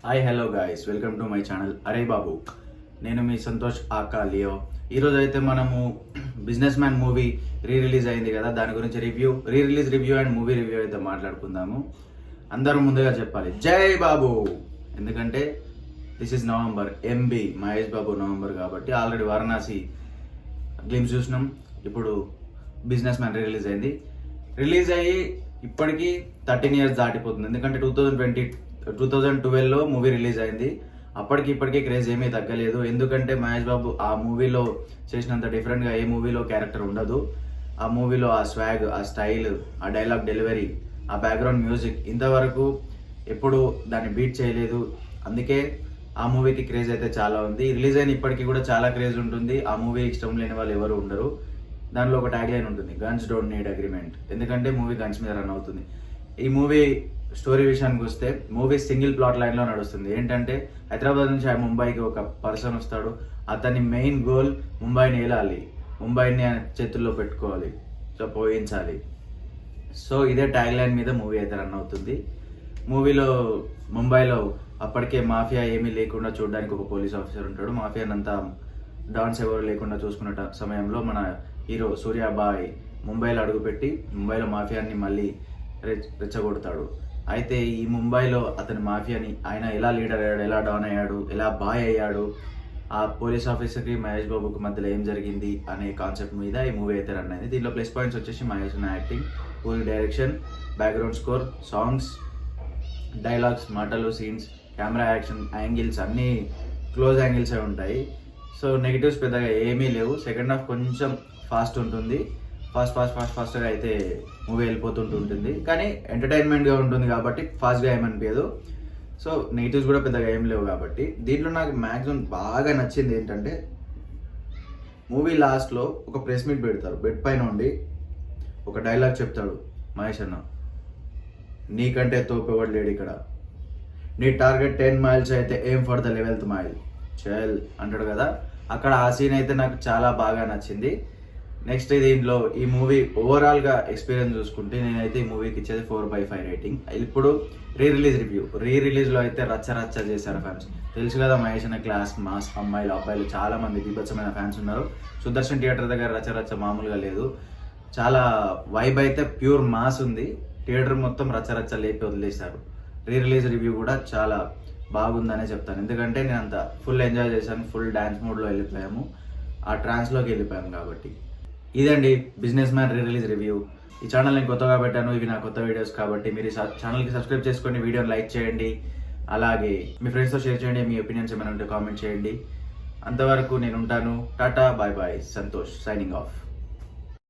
Hi hello guys, welcome to my channel అరే బాబు. నేను మీ Santosh ఆకా Leo. ఈరోజు అయితే మనము బిజినెస్ మ్యాన్ మూవీ రిలీజ్ అయింది కదా, దాని గురించి release review and movie review అయితే మాట్లాడుకుందాము. అందరూ ముందుగా చెప్పాలి జై బాబు, ఎందుకంటే this is November, MB Mahesh Babu November కాబట్టి ఆల్రెడీ వారణాసి గ్లిమ్స్ చూసినాం. ఇప్పుడు బిజినెస్ మ్యాన్ రిలీజ్ అయ్యి ఇప్పటికీ 13 years దాటిపోతుంది. ఎందుకంటే 2012లో మూవీ రిలీజ్ అయింది. ఇప్పటికీ క్రేజ్ ఏమీ తగ్గలేదు. ఎందుకంటే మహేష్ బాబు ఆ మూవీలో చేసినంత డిఫరెంట్గా ఏ మూవీలో క్యారెక్టర్ ఉండదు. ఆ మూవీలో ఆ స్వాగ్, ఆ స్టైల్, ఆ డైలాగ్ డెలివరీ, ఆ బ్యాక్గ్రౌండ్ మ్యూజిక్ ఇంతవరకు ఎప్పుడు దాన్ని బీట్ చేయలేదు. అందుకే ఆ మూవీకి క్రేజ్ అయితే చాలా ఉంది. రిలీజ్ అయిన ఇప్పటికీ కూడా చాలా క్రేజ్ ఉంటుంది. ఆ మూవీ ఇష్టం లేని వాళ్ళు ఎవరు ఉండరు. దానిలో ఒక ట్యాగ్ లైన్ ఉంటుంది, గన్స్ డోంట్ నీడ్ అగ్రిమెంట్. ఎందుకంటే మూవీ గన్స్ మీద రన్ అవుతుంది. ఈ మూవీ స్టోరీ విషయానికి వస్తే మూవీ సింగిల్ ప్లాట్ లైన్లో నడుస్తుంది. ఏంటంటే హైదరాబాద్ నుంచి ముంబైకి ఒక పర్సన్ వస్తాడు. అతని మెయిన్ గోల్ ముంబైని ఏలాలి, ముంబైని చేతుల్లో పెట్టుకోవాలి, సో పోయించాలి. సో ఇదే ట్యాగ్ లైన్ మీద మూవీ అయితే రన్ అవుతుంది. మూవీలో ముంబైలో అప్పటికే మాఫియా ఏమీ లేకుండా చూడడానికి ఒక పోలీస్ ఆఫీసర్ ఉంటాడు. మాఫియానంతా డాన్స్ ఎవరు లేకుండా చూసుకున్న సమయంలో మన హీరో సూర్యాబాయ్ ముంబైలో అడుగుపెట్టి ముంబైలో మాఫియాని మళ్ళీ రెచ్చగొడతాడు. అయితే ఈ ముంబైలో అతని మాఫియాని ఆయన ఎలా లీడర్ అయ్యాడు, ఎలా డాన్ అయ్యాడు, ఎలా బాయ్ అయ్యాడు, ఆ పోలీస్ ఆఫీసర్కి మహేష్ బాబుకి మధ్యలో ఏం జరిగింది అనే కాన్సెప్ట్ మీద ఈ మూవీ అయితే రన్ అయింది. దీనిలో ప్లస్ పాయింట్స్ వచ్చేసి Mahesh acting, puri direction, background score, songs, dialogues, మాటలు, సీన్స్, కెమెరా యాక్షన్, యాంగిల్స్ అన్నీ క్లోజ్ యాంగిల్సే ఉంటాయి. సో నెగిటివ్స్ పెద్దగా ఏమీ లేవు. సెకండ్ హాఫ్ కొంచెం ఫాస్ట్ ఉంటుంది, ఫాస్ట్గా అయితే మూవీ వెళ్ళిపోతుంటుంది. కానీ ఎంటర్టైన్మెంట్గా ఉంటుంది కాబట్టి ఫాస్ట్గా ఏమనిపించదు. సో నెగిటివ్స్ కూడా పెద్దగా ఏం లేవు కాబట్టి దీంట్లో నాకు మ్యాక్సిమం బాగా నచ్చింది ఏంటంటే మూవీ లాస్ట్లో ఒక ప్రెస్ మీట్ పెడతారు. బెడ్ పైన ఉండి ఒక డైలాగ్ చెప్తాడు మహేష్ అన్న, నీకంటే తోపేవాడు లేడు ఇక్కడ, నీ టార్గెట్ 10 miles అయితే ఏం ఫర్ ద 11th mile చల్ అంటాడు కదా. అక్కడ ఆ సీన్ అయితే నాకు చాలా బాగా నచ్చింది. నెక్స్ట్ దీంట్లో ఈ మూవీ ఓవరాల్గా ఎక్స్పీరియన్స్ చూసుకుంటే నేనైతే ఈ మూవీకి ఇచ్చేది 4/5 రేటింగ్. ఇప్పుడు రిలీజ్లో అయితే రచ్చ చేశారు ఫ్యాన్స్. తెలుసు కదా మహేష్ అనే క్లాస్ మాస్, అబ్బాయిలు చాలా మంది బీభత్సమైన ఫ్యాన్స్ ఉన్నారు. సుదర్శన్ థియేటర్ దగ్గర రచ్చ మామూలుగా లేదు. చాలా వైబ్ అయితే ప్యూర్ మాస్ ఉంది. థియేటర్ మొత్తం రచ్చ లేపి వదిలేశారు. రిలీజ్ రివ్యూ కూడా చాలా బాగుందనే చెప్తాను. ఎందుకంటే నేను అంత ఫుల్ ఎంజాయ్ చేశాను, ఫుల్ డ్యాన్స్ మోడ్లో వెళ్ళిపోయాము, ఆ ట్రాన్స్లోకి వెళ్ళిపోయాము. కాబట్టి ఇదండి బిజినెస్ మ్యాన్ రిలీజ్ రివ్యూ. ఈ ఛానల్ నేను కొత్తగా పెట్టాను, ఇవి నా కొత్త వీడియోస్ కాబట్టి మీరు ఛానల్కి సబ్స్క్రైబ్ చేసుకోండి, వీడియోని లైక్ చేయండి, అలాగే మీ ఫ్రెండ్స్తో షేర్ చేయండి, మీ ఒపీనియన్స్ ఏమైనా ఉంటే కామెంట్ చేయండి. అంతవరకు నేను ఉంటాను. Tata bye bye, Santosh signing of.